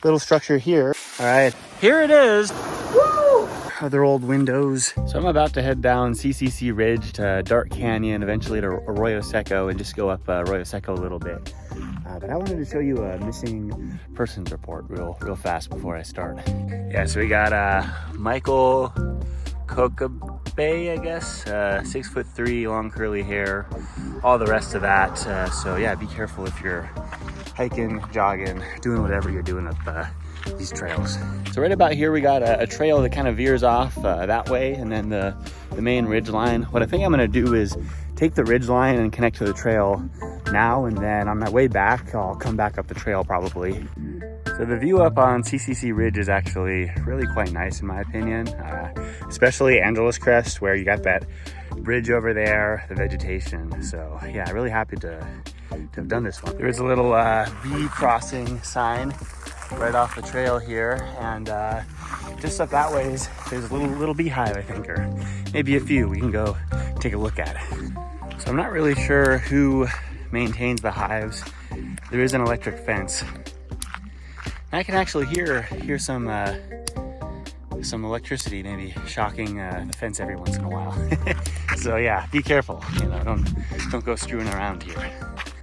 little structure here. All right, here it is. Woo! Other old windows. So I'm about to head down CCC Ridge to Dark Canyon, eventually to Arroyo Seco, and just go up Arroyo Seco a little bit. But I wanted to show you a missing persons report real fast before I start. Yeah, so we got Michael Kokabe, I guess, 6'3", long curly hair, all the rest of that. So yeah, be careful if you're hiking, jogging, doing whatever you're doing up these trails. So right about here we got a trail that kind of veers off that way, and then the main ridge line. What I think I'm gonna do is take the ridge line and connect to the trail now, and then on my way back I'll come back up the trail probably. So the view up on CCC Ridge is actually really quite nice in my opinion, especially Angeles Crest, where you got that bridge over there, the vegetation. So yeah, really happy to have done this one. There's a little bee crossing sign right off the trail here, and just up that ways there's a little beehive, I think, or maybe a few. We can go take a look at it. So I'm not really sure who maintains the hives. There is an electric fence. I can actually hear some electricity maybe shocking the fence every once in a while. So yeah, be careful, you know, don't go screwing around here.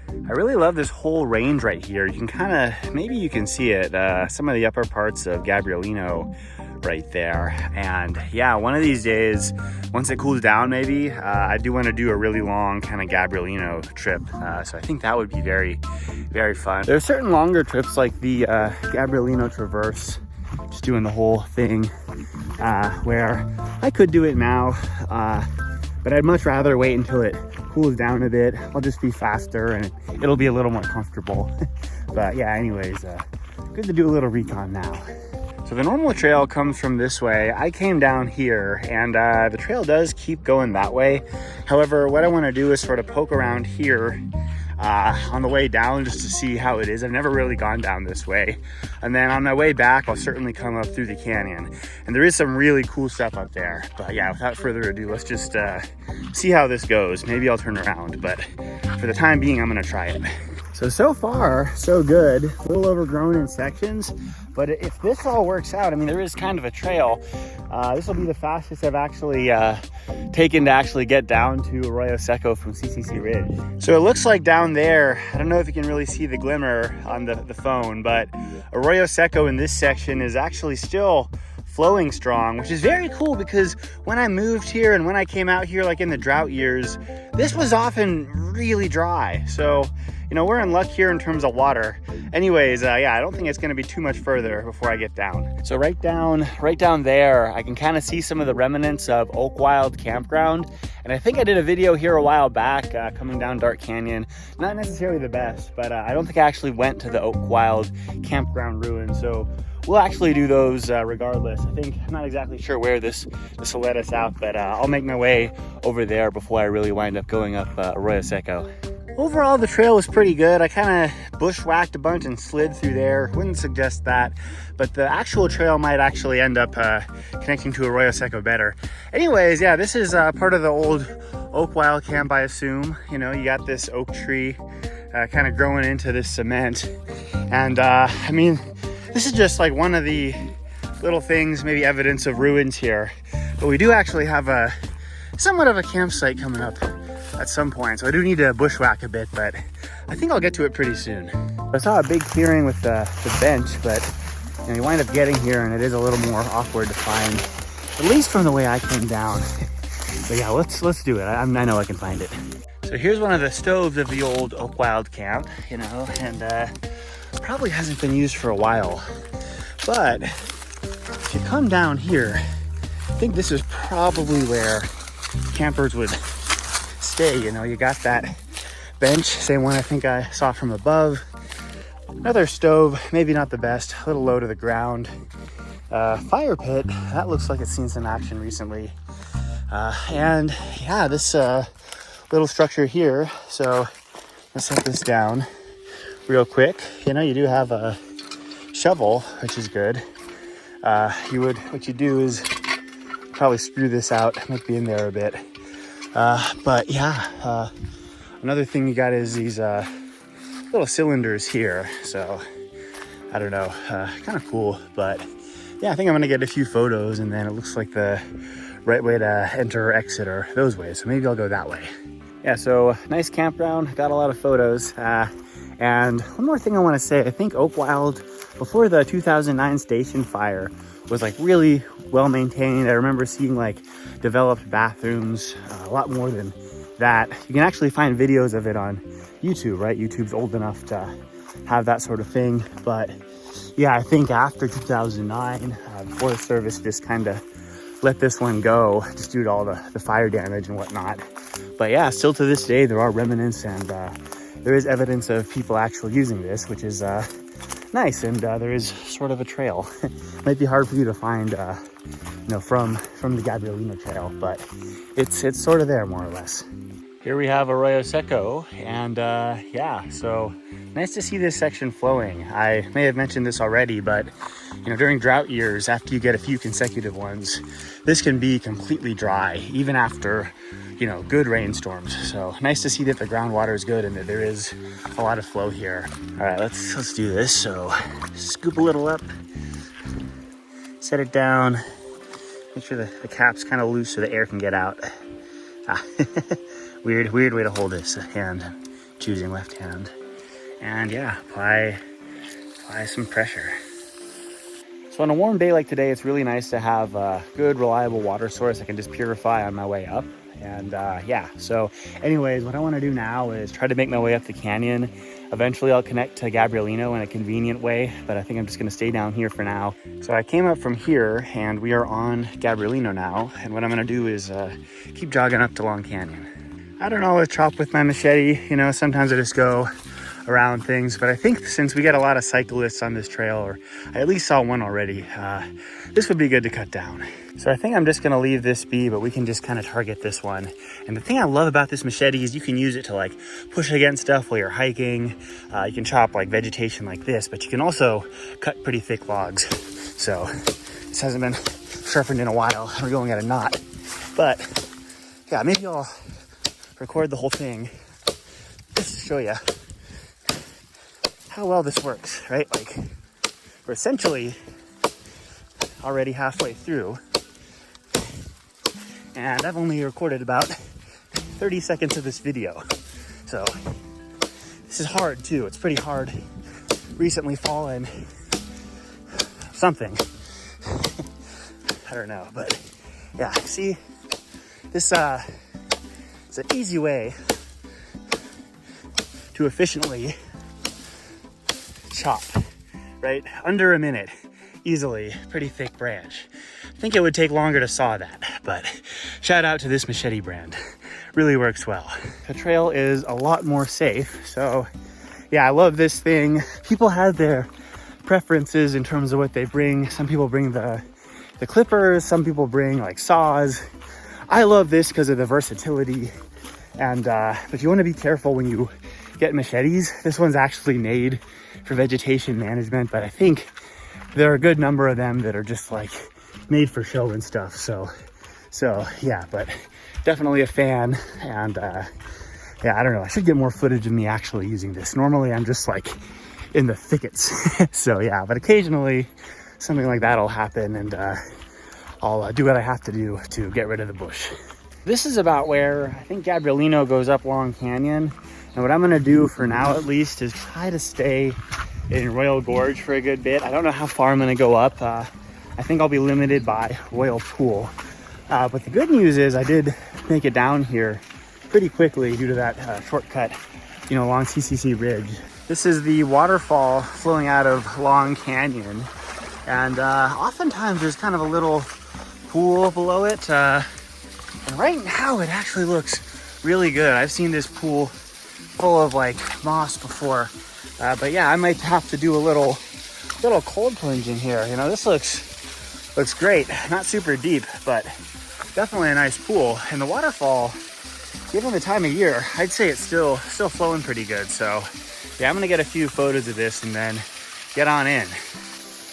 I really love this whole range right here. You can kind of, maybe you can see it, some of the upper parts of Gabrielino right there. And yeah, one of these days, once it cools down maybe, I do want to do a really long kind of Gabrielino trip. So I think that would be very, very fun. There are certain longer trips like the Gabrielino Traverse, just doing the whole thing, where I could do it now, but I'd much rather wait until it cools down a bit. I'll just be faster and it'll be a little more comfortable. But yeah, anyways, good to do a little recon now. So the normal trail comes from this way. I came down here, and the trail does keep going that way. However, what I want to do is sort of poke around here on the way down just to see how it is. I've never really gone down this way. And then on my way back, I'll certainly come up through the canyon. And there is some really cool stuff up there. But yeah, without further ado, let's just see how this goes. Maybe I'll turn around, but for the time being, I'm gonna try it. So far, so good. A little overgrown in sections, but if this all works out, I mean, there is kind of a trail. This will be the fastest I've actually taken to actually get down to Arroyo Seco from CCC Ridge. So it looks like down there, I don't know if you can really see the glimmer on the phone, but Arroyo Seco in this section is actually still flowing strong, which is very cool because when I moved here and when I came out here like in the drought years, this was often really dry. So you know, we're in luck here in terms of water. Anyways, yeah, I don't think it's gonna be too much further before I get down. So right down there, I can kind of see some of the remnants of Oakwilde Campground. And I think I did a video here a while back coming down Dark Canyon. Not necessarily the best, but I don't think I actually went to the Oakwilde Campground ruins. So we'll actually do those regardless. I think, I'm not exactly sure where this will let us out, but I'll make my way over there before I really wind up going up Arroyo Seco. Overall, the trail was pretty good. I kind of bushwhacked a bunch and slid through there. Wouldn't suggest that, but the actual trail might actually end up connecting to Arroyo Seco better. Anyways, yeah, this is part of the old Oakwilde camp, I assume. You know, you got this oak tree kind of growing into this cement. And I mean, this is just like one of the little things, maybe evidence of ruins here. But we do actually have a somewhat of a campsite coming up at some point, so I do need to bushwhack a bit, but I think I'll get to it pretty soon. I saw a big clearing with the bench, but you know, you wind up getting here and it is a little more awkward to find, at least from the way I came down. But yeah, let's do it. I know I can find it. So here's one of the stoves of the old Oakwilde camp, you know, and probably hasn't been used for a while. But if you come down here, I think this is probably where campers would stay. You know, you got that bench, same one I think I saw from above. Another stove, maybe not the best, a little low to the ground. Fire pit, that looks like it's seen some action recently. And yeah, this little structure here. So let's set this down real quick. You know, you do have a shovel, which is good. What you do is probably screw this out, might be in there a bit. But yeah, another thing you got is these little cylinders here. So I don't know, kind of cool. But yeah, I think I'm gonna get a few photos, and then it looks like the right way to enter or exit are those ways. So maybe I'll go that way. Yeah, so nice campground, got a lot of photos. And one more thing I wanna say, I think Oakwilde, before the 2009 station fire, was like really well maintained. I remember seeing like developed bathrooms, a lot more than that. You can actually find videos of it on YouTube, right? YouTube's old enough to have that sort of thing. But yeah, I think after 2009, the Forest Service just kind of let this one go just due to all the fire damage and whatnot. But yeah, still to this day, there are remnants, and there is evidence of people actually using this, which is nice. And there is sort of a trail. Might be hard for you to find, you know, from the Gabrielino Trail, but it's sort of there more or less. Here we have Arroyo Seco, and yeah, so nice to see this section flowing. I may have mentioned this already, but you know, during drought years, after you get a few consecutive ones, this can be completely dry, even after, you know, good rainstorms. So nice to see that the groundwater is good and that there is a lot of flow here. All right, let's do this. So scoop a little up, set it down, make sure the cap's kind of loose so the air can get out. Weird way to hold this hand, choosing left hand. And yeah, apply some pressure. So on a warm day like today, it's really nice to have a good, reliable water source I can just purify on my way up. And yeah, so anyways, what I want to do now is try to make my way up the canyon. Eventually I'll connect to Gabrielino in a convenient way, but I think I'm just going to stay down here for now. So I came up from here and we are on Gabrielino now. And what I'm going to do is keep jogging up to Long Canyon. I don't always chop with my machete, you know, sometimes I just go around things, but I think since we get a lot of cyclists on this trail, or I at least saw one already, this would be good to cut down. So I think I'm just gonna leave this be, but we can just kind of target this one. And the thing I love about this machete is you can use it to like push against stuff while you're hiking. You can chop like vegetation like this, but you can also cut pretty thick logs. So this hasn't been sharpened in a while. We're going at a knot, but yeah, maybe I'll record the whole thing just to show you how well this works, right? Like, we're essentially already halfway through, and I've only recorded about 30 seconds of this video. So this is hard too. It's pretty hard. Recently fallen something. I don't know, but yeah, see, this it's an easy way to efficiently chop, right? Under a minute, easily. Pretty thick branch. I think it would take longer to saw that, but shout out to this machete brand. Really works well. The trail is a lot more safe, so yeah, I love this thing. People have their preferences in terms of what they bring. Some people bring the clippers, some people bring like saws. I love this because of the versatility, and but you want to be careful when you get machetes. This one's actually made for vegetation management, but I think there are a good number of them that are just like made for show and stuff. So yeah, but definitely a fan. And yeah, I don't know, I should get more footage of me actually using this. Normally I'm just like in the thickets. So yeah, but occasionally something like that'll happen, and I'll do what I have to do to get rid of the bush. This is about where I think Gabrielino goes up Long Canyon. And what I'm gonna do for now at least is try to stay in Royal Gorge for a good bit. I don't know how far I'm gonna go up. I think I'll be limited by Royal Pool. But the good news is I did make it down here pretty quickly due to that shortcut, you know, along CCC Ridge. This is the waterfall flowing out of Long Canyon. And oftentimes there's kind of a little pool below it. And right now it actually looks really good. I've seen this pool full of like moss before. But yeah, I might have to do a little cold plunge in here. You know, this looks great. Not super deep, but definitely a nice pool. And the waterfall, given the time of year, I'd say it's still flowing pretty good. So yeah, I'm gonna get a few photos of this and then get on in.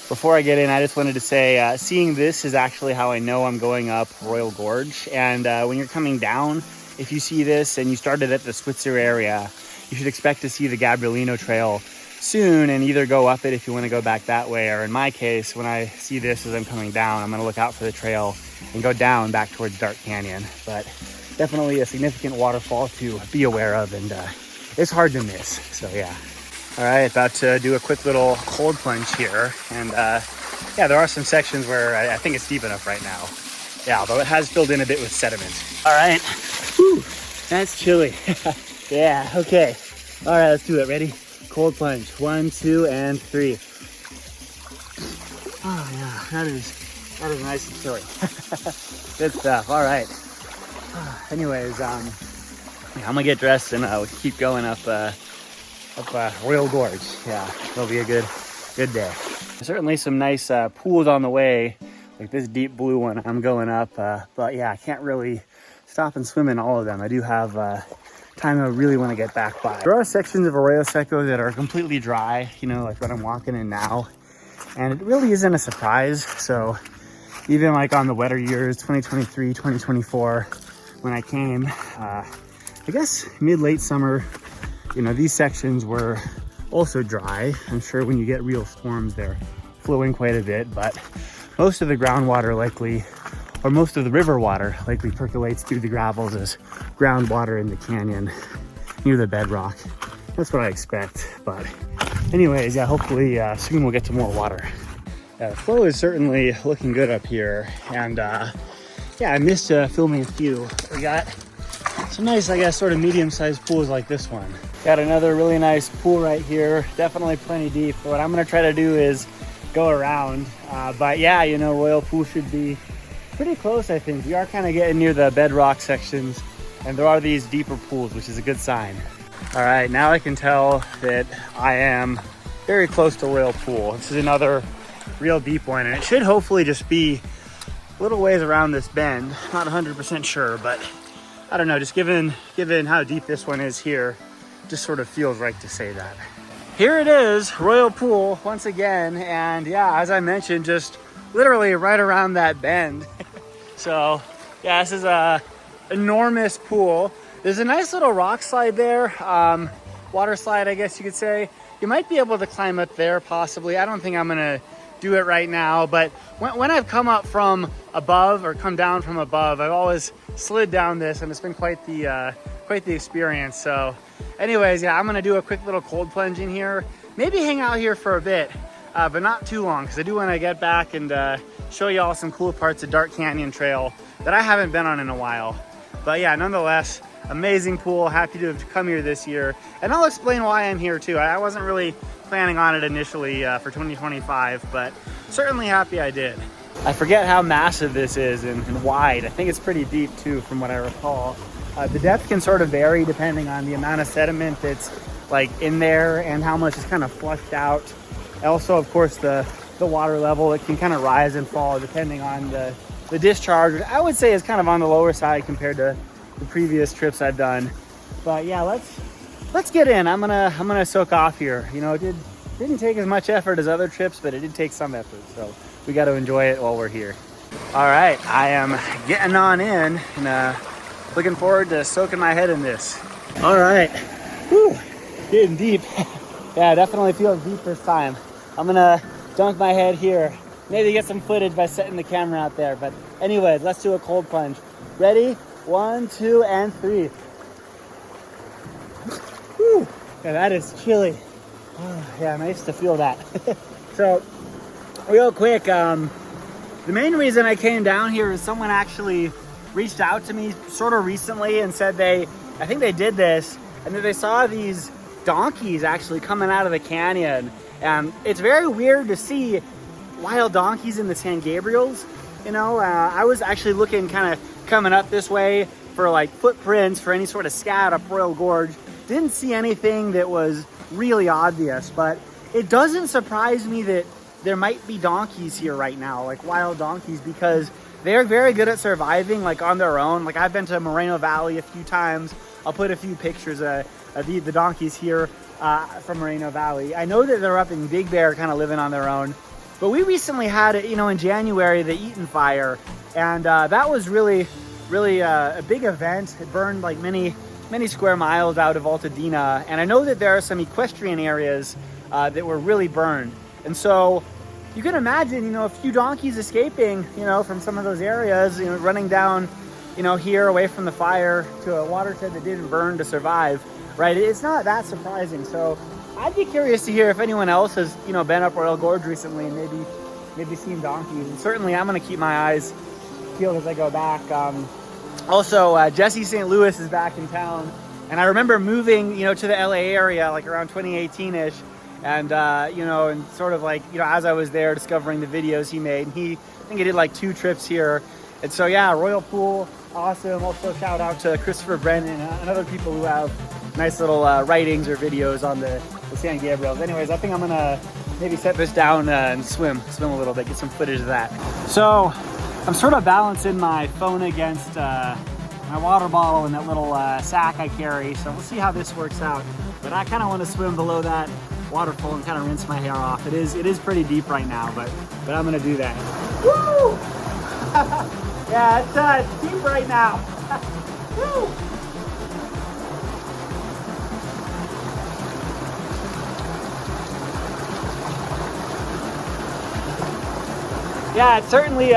Before I get in, I just wanted to say, seeing this is actually how I know I'm going up Royal Gorge. And when you're coming down, if you see this and you started at the Switzer area, you should expect to see the Gabrielino Trail soon and either go up it if you want to go back that way, or in my case, when I see this as I'm coming down, I'm going to look out for the trail and go down back towards Dark Canyon. But definitely a significant waterfall to be aware of, and it's hard to miss. So yeah. All right, about to do a quick little cold plunge here. And yeah, there are some sections where I think it's deep enough right now. Yeah, although it has filled in a bit with sediment. All right, whew, that's chilly. Yeah, okay. All right, let's do it. Ready? Cold plunge. 1, 2, and 3. Oh yeah, that is nice and chilly. Good stuff. All right. Anyways, yeah, I'm gonna get dressed and we'll keep going up Royal Gorge. Yeah, it'll be a good day. Certainly some nice pools on the way, like this deep blue one I'm going up. But yeah, I can't really stop and swim in all of them. I do have time I really want to get back by. There are sections of Arroyo Seco that are completely dry, you know, like what I'm walking in now. And it really isn't a surprise. So even like on the wetter years, 2023, 2024, when I came, I guess mid-late summer, you know, these sections were also dry. I'm sure when you get real storms, they're flowing quite a bit, but most of the groundwater likely, or most of the river water likely percolates through the gravels as groundwater in the canyon near the bedrock. That's what I expect. But anyways, yeah, hopefully soon we'll get to more water. The flow is certainly looking good up here. And yeah, I missed filming a few. We got some nice, I guess, sort of medium-sized pools like this one. Got another really nice pool right here. Definitely plenty deep. What I'm gonna try to do is go around. But yeah, you know, Royal Pool should be pretty close, I think. We are kind of getting near the bedrock sections, and there are these deeper pools, which is a good sign. All right, now I can tell that I am very close to Royal Pool. This is another real deep one, and it should hopefully just be a little ways around this bend. Not 100% sure, but I don't know, just given how deep this one is here, just sort of feels right to say that. Here it is, Royal Pool once again, and yeah, as I mentioned, just literally right around that bend. So yeah, this is a enormous pool. There's a nice little rock slide there, water slide, I guess you could say. You might be able to climb up there possibly. I don't think I'm gonna do it right now, but when I've come up from above or come down from above, I've always slid down this, and it's been quite the experience. So anyways, yeah, I'm gonna do a quick little cold plunge in here, maybe hang out here for a bit, but not too long, because I do want to get back and show you all some cool parts of Dark Canyon Trail that I haven't been on in a while. But yeah, nonetheless, amazing pool. Happy to have come here this year, and I'll explain why I'm here too. I wasn't really planning on it initially for 2025, but certainly happy I did. I forget how massive this is and wide. I think it's pretty deep too, from what I recall. The depth can sort of vary depending on the amount of sediment that's like in there and how much is kind of flushed out. Also, of course, the water level, it can kind of rise and fall depending on the discharge, which I would say is kind of on the lower side compared to the previous trips I've done. But yeah, let's get in. I'm gonna soak off here. You know, it didn't take as much effort as other trips, but it did take some effort, so we got to enjoy it while we're here. All right, I am getting on in, and looking forward to soaking my head in this. All right, whew, getting deep. Yeah, definitely feels deep this time. I'm gonna dunk my head here. Maybe get some footage by setting the camera out there. But anyways, let's do a cold plunge. Ready? 1, 2, and 3. Whew. Yeah, that is chilly. Oh, yeah, nice to feel that. So, real quick, the main reason I came down here is someone actually reached out to me sort of recently and said I think they did this, and that they saw these donkeys actually coming out of the canyon. And it's very weird to see wild donkeys in the San Gabriels. You know, I was actually looking kind of coming up this way for like footprints for any sort of scat up Royal Gorge. Didn't see anything that was really obvious, but it doesn't surprise me that there might be donkeys here right now, like wild donkeys, because they're very good at surviving like on their own. Like I've been to Moreno Valley a few times. I'll put a few pictures of the donkeys here from Moreno Valley. I know that they're up in Big Bear kind of living on their own, but we recently had, you know, in January, the Eaton Fire, and that was really a big event. It burned like many square miles out of Altadena, and I know that there are some equestrian areas that were really burned. And so you can imagine, you know, a few donkeys escaping, you know, from some of those areas, you know, running down, you know, here away from the fire to a watershed that didn't burn to survive, right? It's not that surprising. So I'd be curious to hear if anyone else has, you know, been up Royal Gorge recently and maybe seen donkeys. And certainly I'm going to keep my eyes peeled as I go back. Also, Jesse St. Louis is back in town. And I remember moving, you know, to the LA area like around 2018-ish. And, you know, and sort of like, you know, as I was there discovering the videos he made, I think he did like 2 trips here. And so, yeah, Royal Pool, awesome. Also shout out to Christopher Brennan and other people who have nice little writings or videos on the San Gabriels. Anyways, I think I'm gonna maybe set this down and swim a little bit, get some footage of that. So I'm sort of balancing my phone against my water bottle and that little sack I carry. So we'll see how this works out. But I kind of want to swim below that waterfall and kind of rinse my hair off. It is pretty deep right now, but I'm gonna do that. Woo! Yeah, it's deep right now. Woo! Yeah, it certainly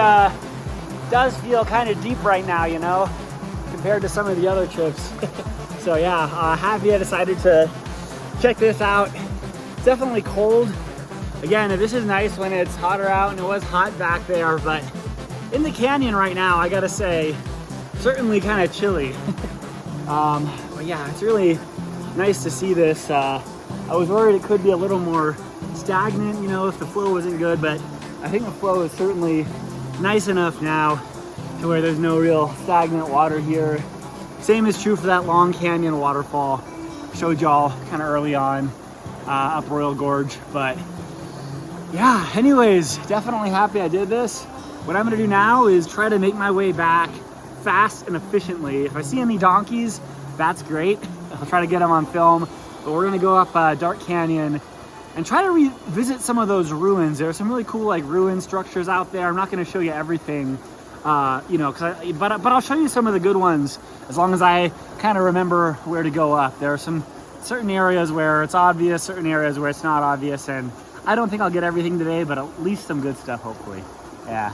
does feel kind of deep right now, you know, compared to some of the other trips. So yeah, happy I decided to check this out. It's definitely cold. Again, this is nice when it's hotter out, and it was hot back there, but in the canyon right now, I gotta say, certainly kind of chilly. But yeah, it's really nice to see this. I was worried it could be a little more stagnant, you know, if the flow wasn't good, but I think the flow is certainly nice enough now to where there's no real stagnant water here. Same is true for that Long Canyon Waterfall. Showed y'all kind of early on up Royal Gorge, but yeah, anyways, definitely happy I did this. What I'm gonna do now is try to make my way back fast and efficiently. If I see any donkeys, that's great. I'll try to get them on film, but we're gonna go up Dark Canyon and try to revisit some of those ruins. There are some really cool like ruin structures out there. I'm not gonna show you everything, you know, but I'll show you some of the good ones as long as I kind of remember where to go up. There are some certain areas where it's obvious, certain areas where it's not obvious, and I don't think I'll get everything today, but at least some good stuff, hopefully. Yeah.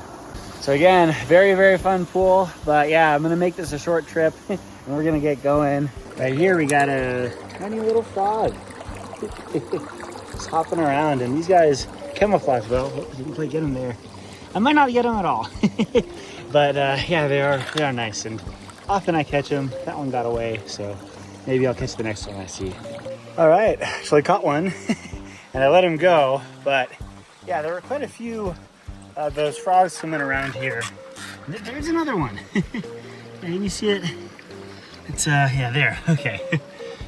So again, very, very fun pool, but yeah, I'm gonna make this a short trip and we're gonna get going. Right here, we got a tiny little frog. Just hopping around, and these guys camouflage well. Oh, didn't quite get them there. I might not get them at all. But yeah, they are nice, and often I catch them. That one got away, so maybe I'll catch the next one I see. All right, actually caught one and I let him go, but yeah, there were quite a few of those frogs swimming around here. There's another one. Can you see it? It's yeah, there. Okay.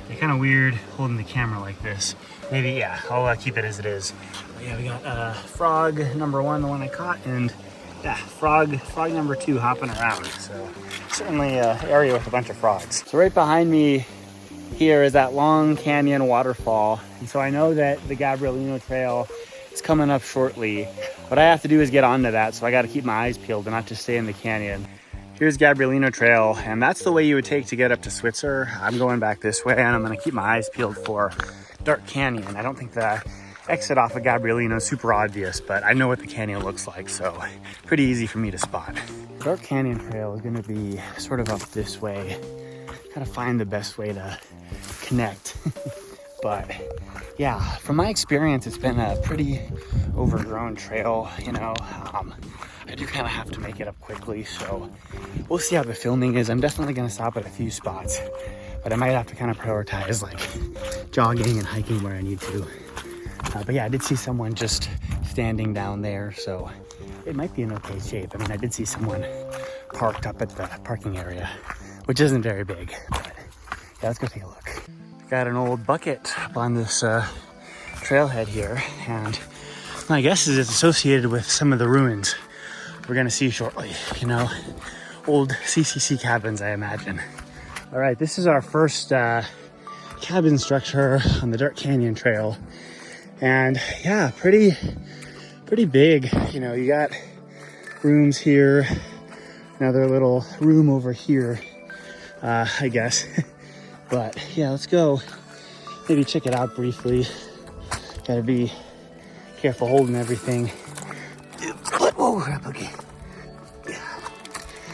They're kind of weird holding the camera like this. Maybe, yeah, I'll keep it as it is. But yeah, we got frog number 1, the one I caught, and yeah, frog number 2 hopping around. So certainly an area with a bunch of frogs. So right behind me here is that Long Canyon Waterfall. And so I know that the Gabrielino Trail is coming up shortly. What I have to do is get onto that, so I got to keep my eyes peeled and not just stay in the canyon. Here's Gabrielino Trail, and that's the way you would take to get up to Switzer. I'm going back this way, and I'm gonna keep my eyes peeled for Dark Canyon. I don't think the exit off of Gabrielino is super obvious, but I know what the canyon looks like, so pretty easy for me to spot. Dark Canyon Trail is gonna be sort of up this way. Gotta find the best way to connect. But yeah, from my experience, it's been a pretty overgrown trail, you know. I do kind of have to make it up quickly, so we'll see how the filming is. I'm definitely gonna stop at a few spots, but I might have to kind of prioritize like jogging and hiking where I need to. But yeah, I did see someone just standing down there, so it might be in okay shape. I mean, I did see someone parked up at the parking area, which isn't very big, but yeah, let's go take a look. Got an old bucket up on this trailhead here, and my guess is it's associated with some of the ruins we're gonna see shortly, you know, old CCC cabins, I imagine. All right, this is our first cabin structure on the Dark Canyon Trail, and yeah, pretty big. You know, you got rooms here, another little room over here, I guess. But yeah, let's go maybe check it out briefly. Gotta be careful holding everything. Whoa, crap, okay. Yeah.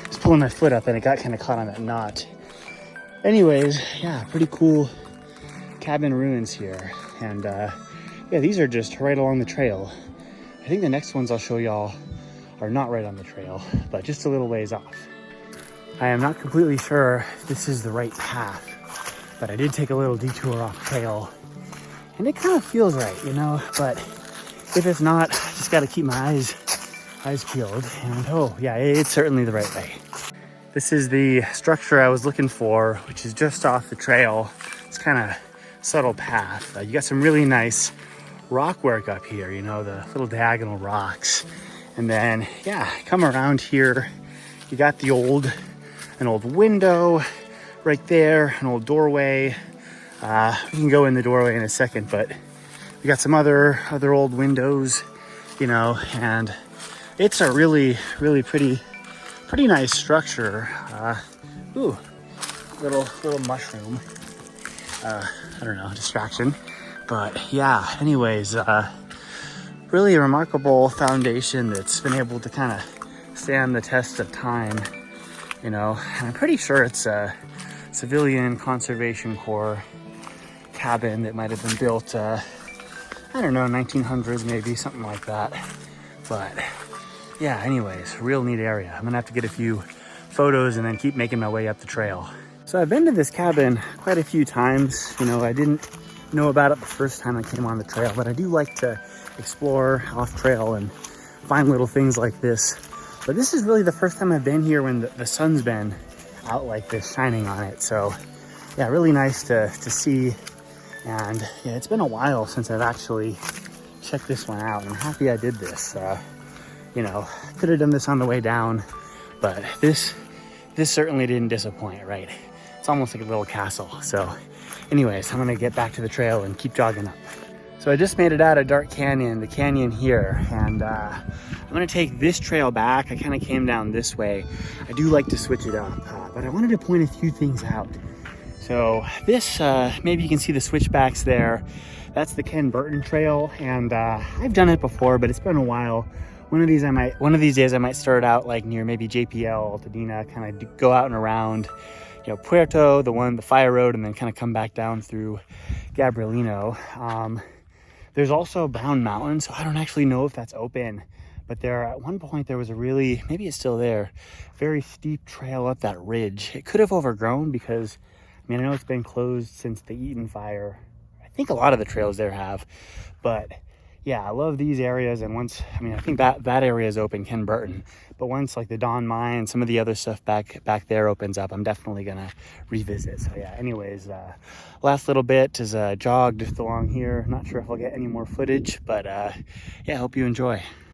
Just pulling my foot up and it got kind of caught on that knot. Anyways, yeah, pretty cool cabin ruins here. And yeah, these are just right along the trail. I think the next ones I'll show y'all are not right on the trail, but just a little ways off. I am not completely sure if this is the right path, but I did take a little detour off trail and it kind of feels right, you know, but if it's not, I just got to keep my eyes peeled. And oh yeah, it's certainly the right way. This is the structure I was looking for, which is just off the trail. It's kind of subtle path. You got some really nice rock work up here, you know, the little diagonal rocks. And then, yeah, come around here, you got an old window right there, an old doorway. We can go in the doorway in a second, but we got some other old windows, you know, and it's a really pretty nice structure. Ooh, little mushroom. I don't know, distraction. But yeah, anyways, really a remarkable foundation that's been able to kind of stand the test of time, you know. And I'm pretty sure it's a civilian conservation corps cabin that might have been built, I don't know, 1900s maybe, something like that. But yeah, anyways, real neat area. I'm gonna have to get a few photos and then keep making my way up the trail. So I've been to this cabin quite a few times. You know, I didn't know about it the first time I came on the trail, but I do like to explore off trail and find little things like this. But this is really the first time I've been here when the sun's been out like this, shining on it. So yeah, really nice to see. And yeah, it's been a while since I've actually checked this one out. I'm happy I did this. You know, could have done this on the way down, but this certainly didn't disappoint, right? It's almost like a little castle. So anyways, I'm gonna get back to the trail and keep jogging up. So I just made it out of Dark Canyon, the canyon here, and I'm gonna take this trail back. I kind of came down this way. I do like to switch it up, but I wanted to point a few things out. So this, maybe you can see the switchbacks there. That's the Ken Burton Trail, and I've done it before, but it's been a while. One of these days I might start out like near maybe JPL, Altadena, kind of go out and around, you know, Puerto, the fire road, and then kind of come back down through Gabrielino. There's also Brown Mountain, so I don't actually know if that's open, but at one point there was a really, maybe it's still there, very steep trail up that ridge. It could have overgrown because, I mean, I know it's been closed since the Eaton fire. I think a lot of the trails there have, but yeah, I love these areas. And once, I mean, I think that area is open, Ken Burton, but once like the Don Mine, some of the other stuff back there opens up, I'm definitely gonna revisit. So yeah, anyways, last little bit is a jog just along here. Not sure if I'll get any more footage, but yeah, I hope you enjoy.